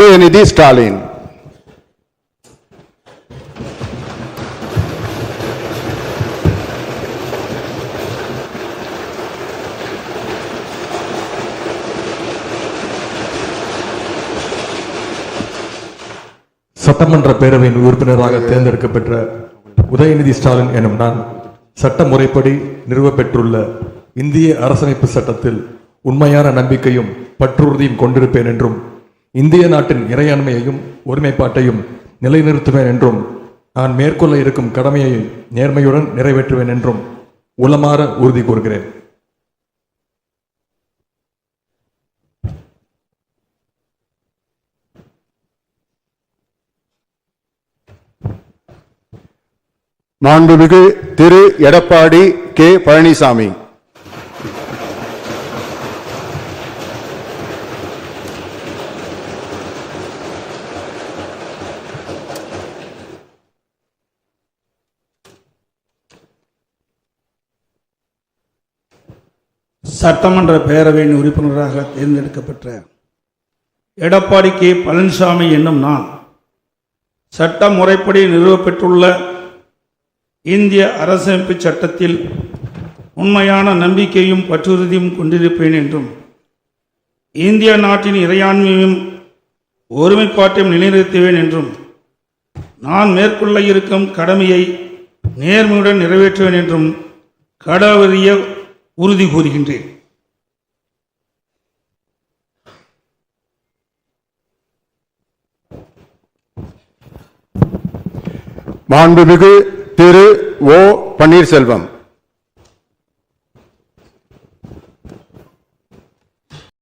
உதயநிதி ஸ்டாலின். சட்டமன்ற பேரவையின் உறுப்பினராக தேர்ந்தெடுக்கப்பெற்ற உதயநிதி ஸ்டாலின் எனும் நான் சட்ட முறைப்படி நிறுவப்பெற்றுள்ள இந்திய அரசமைப்பு சட்டத்தில் உண்மையான நம்பிக்கையும் பற்றுறுதியும் கொண்டிருப்பேன் என்றும் இந்திய நாட்டின் இறையாண்மையையும் ஒருமைப்பாட்டையும் நிலைநிறுத்துவேன் என்றும் நான் மேற்கொள்ள இருக்கும் கடமையை நேர்மையுடன் நிறைவேற்றுவேன் என்றும் உளமாற உறுதி கூறுகிறேன். மாண்புமிகு திரு எடப்பாடி கே பழனிசாமி. சட்டமன்ற பேரவையின் உறுப்பினராக தேர்ந்தெடுக்கப்பட்ட எடப்பாடி கே பழனிசாமி என்னும் நான் சட்ட முறைப்படி நிறுவப்பெற்றுள்ள இந்திய அரசமைப்பு சட்டத்தில் உண்மையான நம்பிக்கையும் பற்றுறுதியும் கொண்டிருப்பேன் என்றும் இந்திய நாட்டின் இறையாண்மையும் ஒருமைப்பாட்டையும் நிலைநிறுத்துவேன் என்றும் நான் மேற்கொள்ள இருக்கும் கடமையை நேர்மையுடன் நிறைவேற்றுவேன் என்றும் கடவுளிய உறுதி கூறுகின்றேன். மாண்புமிகு திரு ஓ பன்னீர்செல்வம்.